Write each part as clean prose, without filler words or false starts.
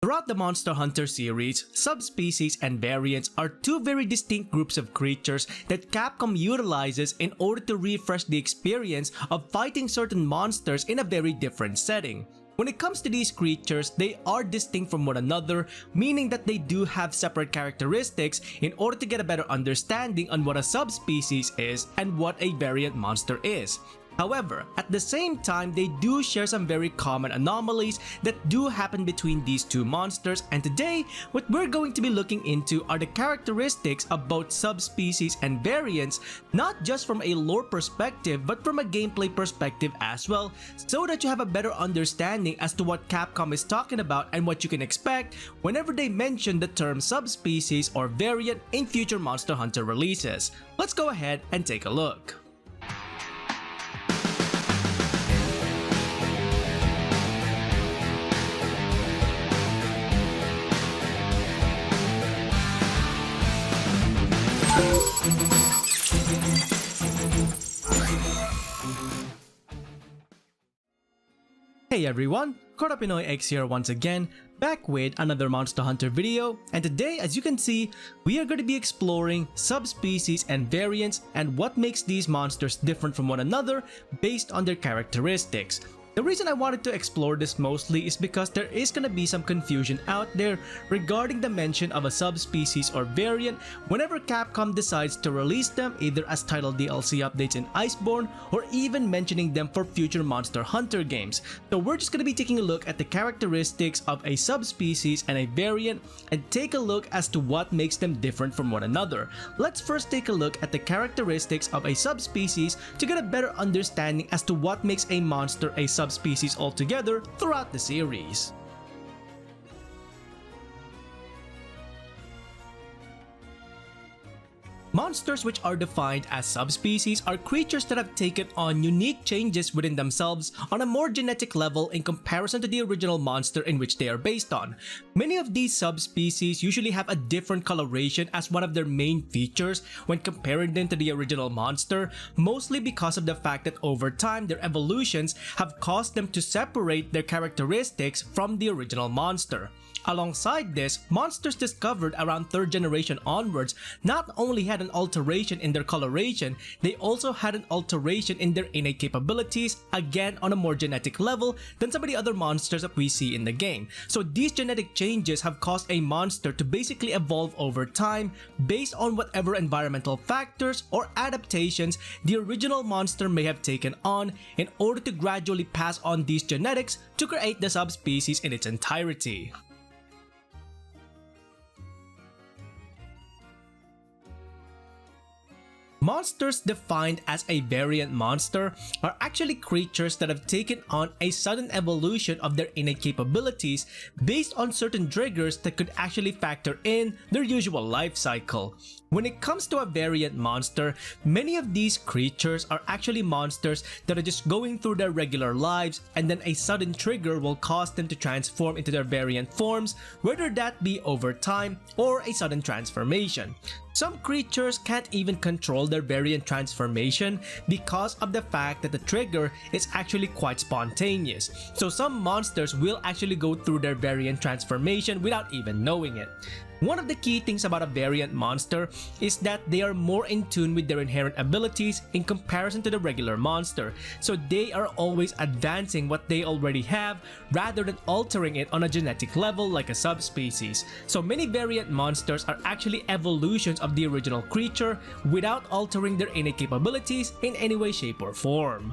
Throughout the Monster Hunter series, subspecies and variants are two very distinct groups of creatures that Capcom utilizes in order to refresh the experience of fighting certain monsters in a very different setting. When it comes to these creatures, they are distinct from one another, meaning that they do have separate characteristics in order to get a better understanding on what a subspecies is and what a variant monster is. However, at the same time, they do share some very common anomalies that do happen between these two monsters, and today, what we're going to be looking into are the characteristics of both subspecies and variants, not just from a lore perspective, but from a gameplay perspective as well, so that you have a better understanding as to what Capcom is talking about and what you can expect whenever they mention the term subspecies or variant in future Monster Hunter releases. Let's go ahead and take a look. Hey everyone, Pinoy X here once again, back with another Monster Hunter video, and today, as you can see, we are going to be exploring subspecies and variants and what makes these monsters different from one another based on their characteristics. The reason I wanted to explore this mostly is because there is going to be some confusion out there regarding the mention of a subspecies or variant whenever Capcom decides to release them either as title DLC updates in Iceborne or even mentioning them for future Monster Hunter games. So we're just going to be taking a look at the characteristics of a subspecies and a variant and take a look as to what makes them different from one another. Let's first take a look at the characteristics of a subspecies to get a better understanding as to what makes a monster a subspecies altogether throughout the series. Monsters which are defined as subspecies are creatures that have taken on unique changes within themselves on a more genetic level in comparison to the original monster in which they are based on. Many of these subspecies usually have a different coloration as one of their main features when comparing them to the original monster, mostly because of the fact that over time their evolutions have caused them to separate their characteristics from the original monster. Alongside this, monsters discovered around 3rd generation onwards not only had an alteration in their coloration, they also had an alteration in their innate capabilities, again on a more genetic level than some of the other monsters that we see in the game. So these genetic changes have caused a monster to basically evolve over time based on whatever environmental factors or adaptations the original monster may have taken on in order to gradually pass on these genetics to create the subspecies in its entirety. Monsters defined as a variant monster are actually creatures that have taken on a sudden evolution of their innate capabilities based on certain triggers that could actually factor in their usual life cycle. When it comes to a variant monster, many of these creatures are actually monsters that are just going through their regular lives and then a sudden trigger will cause them to transform into their variant forms, whether that be over time or a sudden transformation. Some creatures can't even control their variant transformation because of the fact that the trigger is actually quite spontaneous. So some monsters will actually go through their variant transformation without even knowing it. One of the key things about a variant monster is that they are more in tune with their inherent abilities in comparison to the regular monster, so they are always advancing what they already have rather than altering it on a genetic level like a subspecies. So many variant monsters are actually evolutions of the original creature without altering their innate capabilities in any way, shape, or form.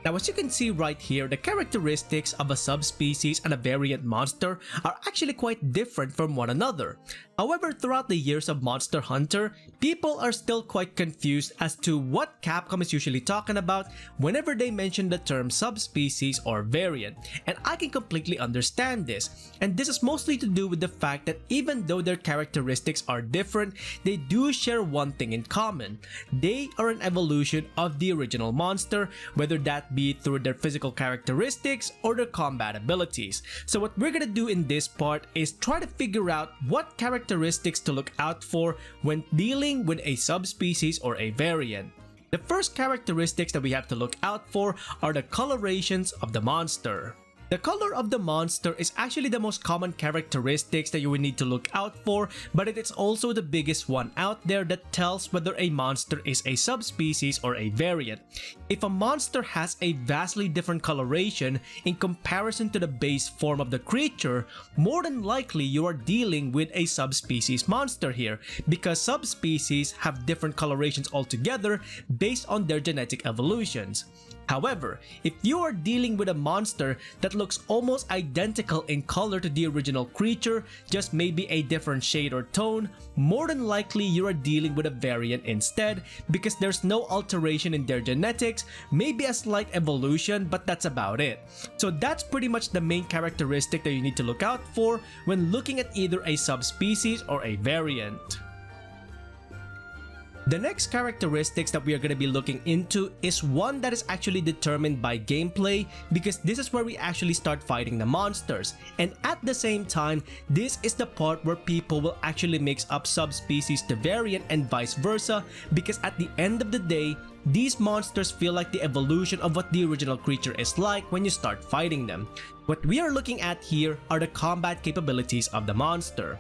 Now, as you can see right here, the characteristics of a subspecies and a variant monster are actually quite different from one another. However, throughout the years of Monster Hunter, people are still quite confused as to what Capcom is usually talking about whenever they mention the term subspecies or variant, and I can completely understand this. And this is mostly to do with the fact that even though their characteristics are different, they do share one thing in common. They are an evolution of the original monster, whether that be through their physical characteristics or their combat abilities. So what we're gonna do in this part is try to figure out what characteristics to look out for when dealing with a subspecies or a variant. The first characteristics that we have to look out for are the colorations of the monster. The color of the monster is actually the most common characteristics that you will need to look out for, but it is also the biggest one out there that tells whether a monster is a subspecies or a variant. If a monster has a vastly different coloration in comparison to the base form of the creature, more than likely you are dealing with a subspecies monster here, because subspecies have different colorations altogether based on their genetic evolutions. However, if you are dealing with a monster that looks almost identical in color to the original creature, just maybe a different shade or tone, more than likely you are dealing with a variant instead, because there's no alteration in their genetics, maybe a slight evolution, but that's about it. So that's pretty much the main characteristic that you need to look out for when looking at either a subspecies or a variant. The next characteristics that we are going to be looking into is one that is actually determined by gameplay, because this is where we actually start fighting the monsters, and at the same time this is the part where people will actually mix up subspecies to variant and vice versa, because at the end of the day these monsters feel like the evolution of what the original creature is like when you start fighting them. What we are looking at here are the combat capabilities of the monster.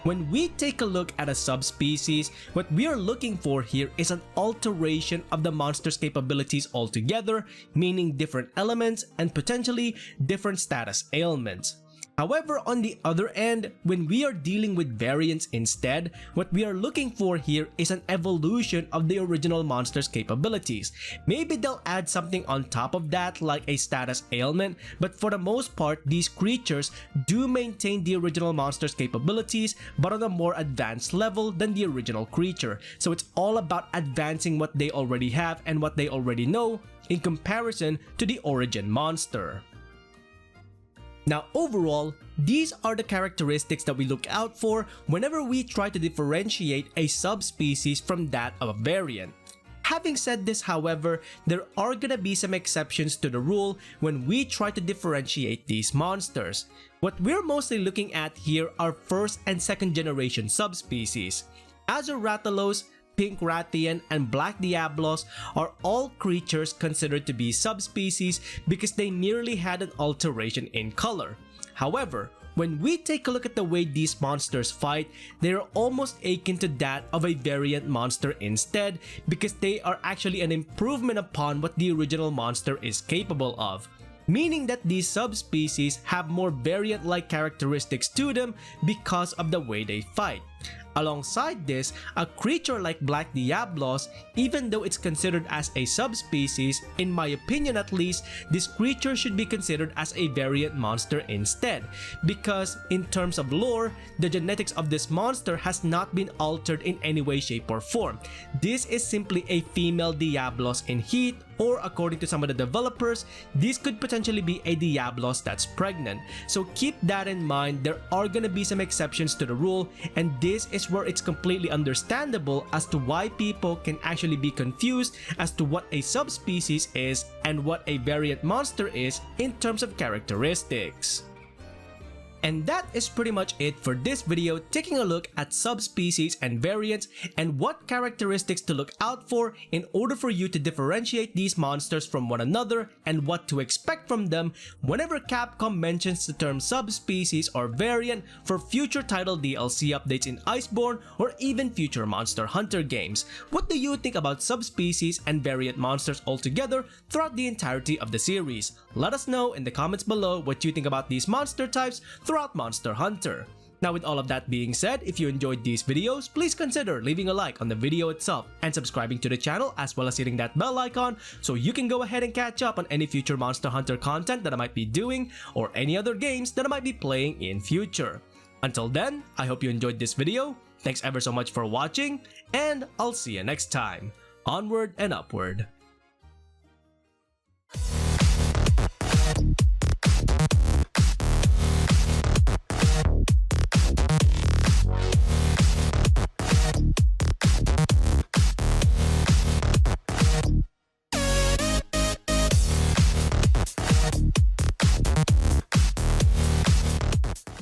When we take a look at a subspecies, what we are looking for here is an alteration of the monster's capabilities altogether, meaning different elements and potentially different status ailments. However, on the other end, when we are dealing with variants instead, what we are looking for here is an evolution of the original monster's capabilities. Maybe they'll add something on top of that like a status ailment, but for the most part, these creatures do maintain the original monster's capabilities, but on a more advanced level than the original creature. So it's all about advancing what they already have and what they already know in comparison to the origin monster. Now overall, these are the characteristics that we look out for whenever we try to differentiate a subspecies from that of a variant. Having said this, however, there are gonna be some exceptions to the rule when we try to differentiate these monsters. What we're mostly looking at here are first and second generation subspecies. Azoratalos, Pink Rathian, and Black Diablos are all creatures considered to be subspecies because they merely had an alteration in color. However, when we take a look at the way these monsters fight, they are almost akin to that of a variant monster instead, because they are actually an improvement upon what the original monster is capable of. Meaning that these subspecies have more variant-like characteristics to them because of the way they fight. Alongside this, a creature like Black Diablos, even though it's considered as a subspecies, in my opinion at least, this creature should be considered as a variant monster instead, because in terms of lore, the genetics of this monster has not been altered in any way, shape, or form. This is simply a female Diablos in heat, or according to some of the developers, this could potentially be a Diablos that's pregnant. So keep that in mind, there are gonna be some exceptions to the rule, and this is where it's completely understandable as to why people can actually be confused as to what a subspecies is and what a variant monster is in terms of characteristics. And that is pretty much it for this video, taking a look at subspecies and variants and what characteristics to look out for in order for you to differentiate these monsters from one another, and what to expect from them whenever Capcom mentions the term subspecies or variant for future title DLC updates in Iceborne or even future Monster Hunter games. What do you think about subspecies and variant monsters altogether throughout the entirety of the series? Let us know in the comments below what you think about these monster types throughout Monster Hunter. Now, with all of that being said, if you enjoyed these videos, please consider leaving a like on the video itself and subscribing to the channel, as well as hitting that bell icon so you can go ahead and catch up on any future Monster Hunter content that I might be doing or any other games that I might be playing in future. Until then, I hope you enjoyed this video. Thanks ever so much for watching, and I'll see you next time. Onward and upward.